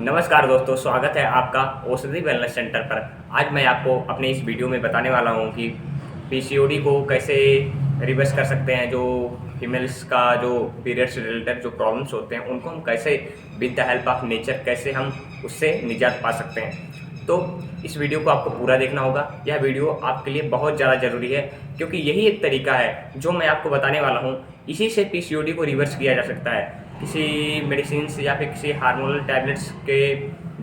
नमस्कार दोस्तों, स्वागत है आपका औषधि वेलनेस सेंटर पर। आज मैं आपको अपने इस वीडियो में बताने वाला हूं कि पीसीओडी को कैसे रिवर्स कर सकते हैं। जो फीमेल्स का जो पीरियड से रिलेटेड जो प्रॉब्लम्स होते हैं उनको हम कैसे with the help of nature कैसे हम उससे निजात पा सकते हैं। तो इस वीडियो को आपको पूरा देखना होगा। यह वीडियो आपके लिए बहुत ज़्यादा ज़रूरी है क्योंकि यही एक तरीका है जो मैं आपको बताने वाला हूँ। इसी से पीसीओडी को रिवर्स किया जा सकता है। किसी मेडिसिन या फिर किसी हार्मोनल टैबलेट्स के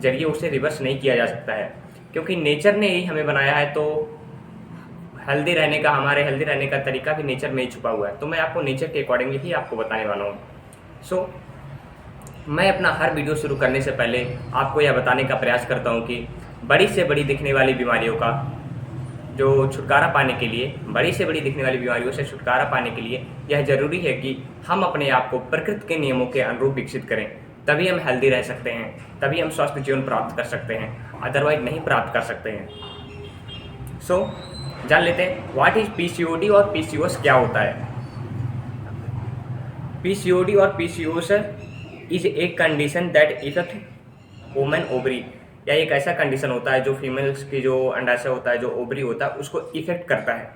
जरिए उसे रिवर्स नहीं किया जा सकता है क्योंकि नेचर ने ही हमें बनाया है। तो हमारे हेल्दी रहने का तरीका भी नेचर में ही छुपा हुआ है। तो मैं आपको नेचर के अकॉर्डिंगली ही आपको बताने वाला हूँ। सो मैं अपना हर वीडियो शुरू करने से पहले आपको यह बताने का प्रयास करता हूँ कि बड़ी से बड़ी दिखने वाली बीमारियों का जो छुटकारा पाने के लिए, बड़ी से बड़ी दिखने वाली बीमारियों से छुटकारा पाने के लिए यह ज़रूरी है कि हम अपने आप को प्रकृति के नियमों के अनुरूप विकसित करें। तभी हम हेल्दी रह सकते हैं, तभी हम स्वस्थ जीवन प्राप्त कर सकते हैं, अदरवाइज नहीं प्राप्त कर सकते हैं। सो जान लेते हैं व्हाट इज पीसीओडी और पीसीओएस क्या होता है। पीसीओडी और PCOS is a condition that effect women ovary. या एक ऐसा कंडीशन होता है जो फीमेल्स की जो अंडाशय होता है, जो ओवरी होता है, उसको इफेक्ट करता है।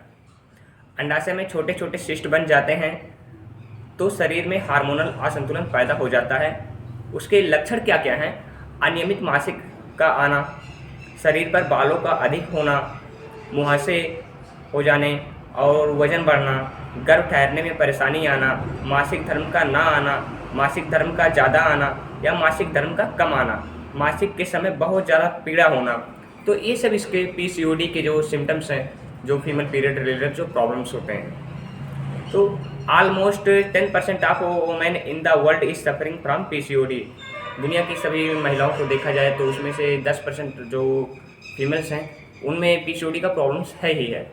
अंडाशय में छोटे छोटे सिस्ट बन जाते हैं तो शरीर में हार्मोनल असंतुलन पैदा हो जाता है। उसके लक्षण क्या क्या हैं? अनियमित मासिक का आना, शरीर पर बालों का अधिक होना, मुहासे हो जाने और वजन बढ़ना, गर्भ ठहरने में परेशानी आना, मासिक धर्म का ना आना, मासिक धर्म का ज़्यादा आना या मासिक धर्म का कम आना, मासिक के समय बहुत ज़्यादा पीड़ा होना। तो ये सब इसके पीसीओडी के जो सिम्टम्स हैं, जो फीमेल पीरियड रिलेटेड जो प्रॉब्लम्स होते हैं। तो almost 10% of women in the world is suffering from PCOD. दुनिया की सभी महिलाओं को देखा जाए तो उसमें से 10% जो फीमेल्स हैं उनमें पीसीओडी का प्रॉब्लम्स है ही है।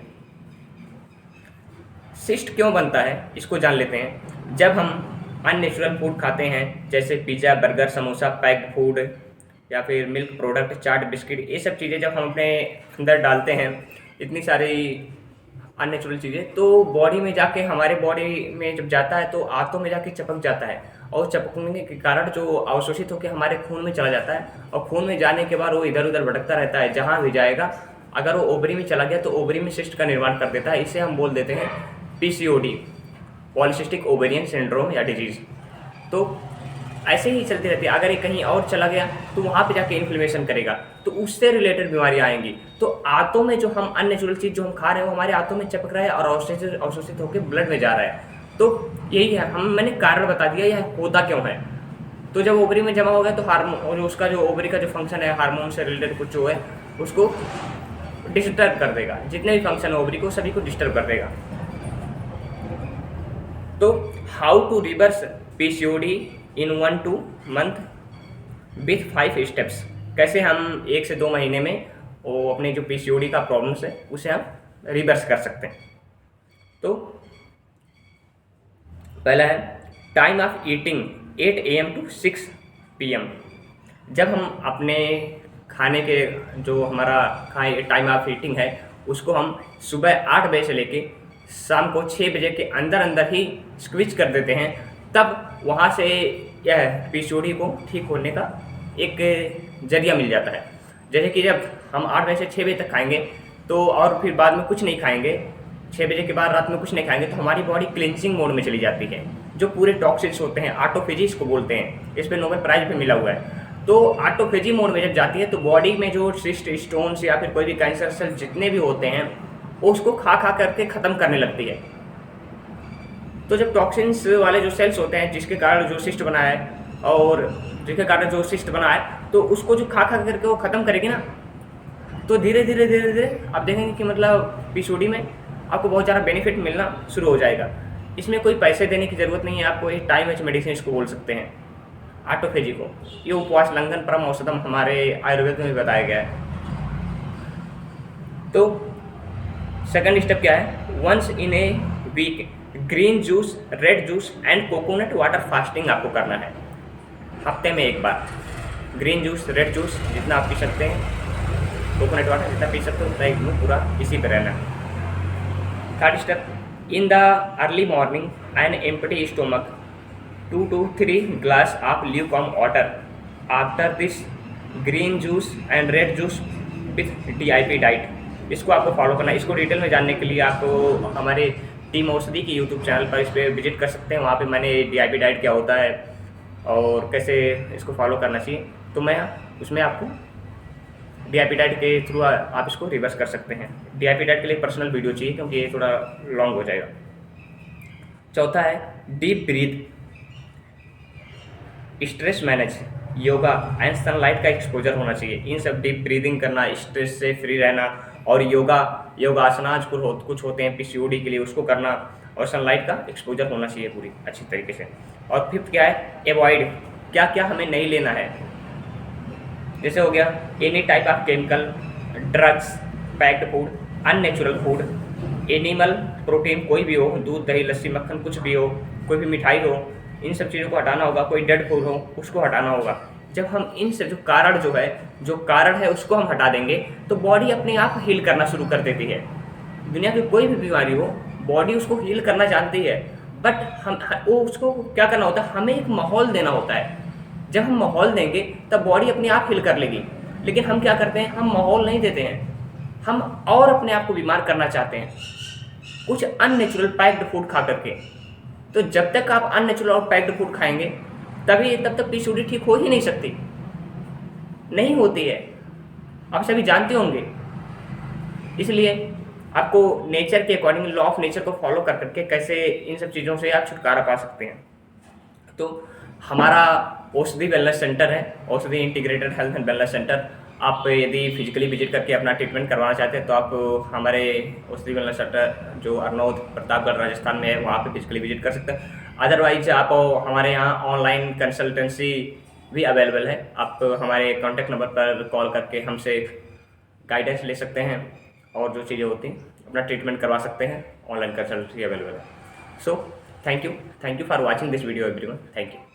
सिस्ट क्यों बनता है इसको जान लेते हैं। जब हम अननेचुरल फूड खाते हैं जैसे pizza, burger, samosa, packed food या फिर मिल्क प्रोडक्ट, चाट, बिस्किट, ये सब चीज़ें जब हम अपने अंदर डालते हैं, इतनी सारी अननेचुरल चीज़ें, तो बॉडी में जाके, हमारे बॉडी में जब जाता है तो आंतों में जाके चिपक जाता है और चिपकने के कारण जो अवशोषित होकर हमारे खून में चला जाता है और खून में जाने के बाद वो इधर उधर भटकता रहता है। जहाँ भी जाएगा, अगर वो ओवरी में चला गया तो ओवरी में सिस्ट का निर्माण कर देता है। इसे हम बोल देते हैं पीसीओडी, पॉलीसिस्टिक ओवेरियन सिंड्रोम या डिजीज़। तो ऐसे ही चलती रहती है। अगर ये कहीं और चला गया तो वहाँ पे जाके इन्फ्लेमेशन करेगा, तो उससे रिलेटेड बीमारियाँ आएंगी। तो आंतों में जो हम अननेचुरल चीज़ जो हम खा रहे हैं वो हमारे आंतों में चिपक रहा है और अवशोषित होकर ब्लड में जा रहा है। तो यही है, मैंने कारण बता दिया यह होता क्यों है। तो जब ओवरी में जमा हो गया तो हार्मोन, उसका जो ओवरी का जो फंक्शन है, हार्मोन से रिलेटेड कुछ जो है, उसको डिस्टर्ब कर देगा। जितने भी फंक्शन है ओवरी को, सभी को डिस्टर्ब कर देगा। तो how to reverse PCOD in 1-2 month with 5 steps. कैसे हम 1 से 2 महीने में वो अपने जो पीसीओडी का प्रॉब्लम्स है उसे हम रिवर्स कर सकते हैं। तो पहला है time of eating 8 AM to 6 PM। जब हम अपने खाने के जो हमारा टाइम ऑफ ईटिंग है उसको हम सुबह 8 बजे से लेके शाम को 6 बजे के अंदर अंदर ही स्विच कर देते हैं, तब वहाँ से यह पीसीओडी को ठीक होने का एक जरिया मिल जाता है। जैसे कि जब हम 8 बजे से 6 बजे तक खाएंगे तो और फिर बाद में कुछ नहीं खाएंगे, 6 बजे के बाद रात में कुछ नहीं खाएंगे, तो हमारी बॉडी क्लिनजिंग मोड में चली जाती है। जो पूरे टॉक्सिन्स होते हैं, ऑटोफेजी इसको बोलते हैं, इस पर नोबेल प्राइज भी मिला हुआ है। तो ऑटोफेजी मोड में जब जाती है तो बॉडी में जो सिस्ट, स्टोन्स या फिर कोई भी कैंसर सेल जितने भी होते हैं वो उसको खा करके ख़त्म करने लगती है। तो जब टॉक्सिन्स वाले जो सेल्स होते हैं जिसके कारण जो सिस्ट बना है और जिसके कारण जो सिस्ट बना है, तो उसको जो खा करके वो ख़त्म करेगी ना, तो धीरे धीरे आप देखेंगे कि मतलब पीसीओडी में आपको बहुत ज़्यादा बेनिफिट मिलना शुरू हो जाएगा। इसमें कोई पैसे देने की ज़रूरत नहीं है। आपको ये टाइम एच मेडिसिन इसको बोल सकते हैं, ऑटोफेजी को। ये उपवास लंघन परम औषधम हमारे आयुर्वेद में भी बताया गया है। तो सेकंड स्टेप क्या है? Once in a week green juice, red juice and coconut water fasting आपको करना है। हफ्ते में एक बार ग्रीन जूस, रेड जूस जितना आप पी सकते हैं, कोकोनट वाटर जितना पी सकते हो उतना एक दिन पूरा इसी पर रहना है। Third step, in the early morning and empty stomach 2 to 3 glass of lukewarm water. After this green juice and red juice with DIP diet. इसको आपको फॉलो करना है। इसको डिटेल में जानने के लिए आप हमारे टीम औषधि की यूट्यूब चैनल पर इस पर विजिट कर सकते हैं। वहाँ पे मैंने DIP डाइट क्या होता है और कैसे इसको फॉलो करना चाहिए, तो मैं उसमें आपको DIP डाइट के थ्रू आप इसको रिवर्स कर सकते हैं। DIP डाइट के लिए पर्सनल वीडियो चाहिए क्योंकि ये थोड़ा लॉन्ग हो जाएगा। चौथा है deep breath, stress manage, yoga and sunlight का एक्सपोजर होना चाहिए। इन सब डीप ब्रीदिंग करना, स्ट्रेस से फ्री रहना, और योगासनाज कुछ होते हैं PCOD के लिए, उसको करना, और सनलाइट का एक्सपोजर होना चाहिए पूरी अच्छी तरीके से। और फिफ्थ क्या है, एवॉइड, क्या क्या हमें नहीं लेना है। जैसे हो गया any type of chemical, drugs, packed food, unnatural food, animal protein कोई भी हो, दूध दही लस्सी मक्खन कुछ भी हो, कोई भी मिठाई हो, इन सब चीज़ों को हटाना होगा। कोई डेड फूड हो उसको हटाना होगा। जब हम इन से जो कारण है उसको हम हटा देंगे तो बॉडी अपने आप हील करना शुरू कर देती है। दुनिया की कोई भी बीमारी हो बॉडी उसको हील करना जानती है, बट वो उसको क्या करना होता है, हमें एक माहौल देना होता है। जब हम माहौल देंगे तब बॉडी अपने आप हील कर लेगी। लेकिन हम क्या करते हैं, हम माहौल नहीं देते हैं, हम और अपने आप को बीमार करना चाहते हैं कुछ अननेचुरल पैक्ड फूड खा करके। तो जब तक आप अननेचुरल और पैक्ड फूड खाएंगे तब तक PCOD ठीक हो ही नहीं सकती, नहीं होती है, आप सभी जानते होंगे। इसलिए आपको नेचर के अकॉर्डिंग, लॉ ऑफ नेचर को फॉलो कर करके कैसे इन सब चीज़ों से आप छुटकारा पा सकते हैं। तो हमारा औषधि वेलनेस सेंटर है, औषधि integrated health and wellness centre. आप यदि फिजिकली विजिट करके अपना ट्रीटमेंट करवाना चाहते हैं तो आप हमारे औषधि वेलनेस सेंटर जो अरनौद प्रतापगढ़ राजस्थान में है वहाँ पे फिजिकली विजिट कर सकते हैं। अदरवाइज आप हमारे यहाँ ऑनलाइन कंसल्टेंसी भी अवेलेबल है। आप हमारे कॉन्टैक्ट नंबर पर कॉल करके हमसे गाइडेंस ले सकते हैं और जो चीज़ें होती हैं अपना ट्रीटमेंट करवा सकते हैं। ऑनलाइन कंसल्टेंसी अवेलेबल है। So thank you for watching this video everyone. Thank you.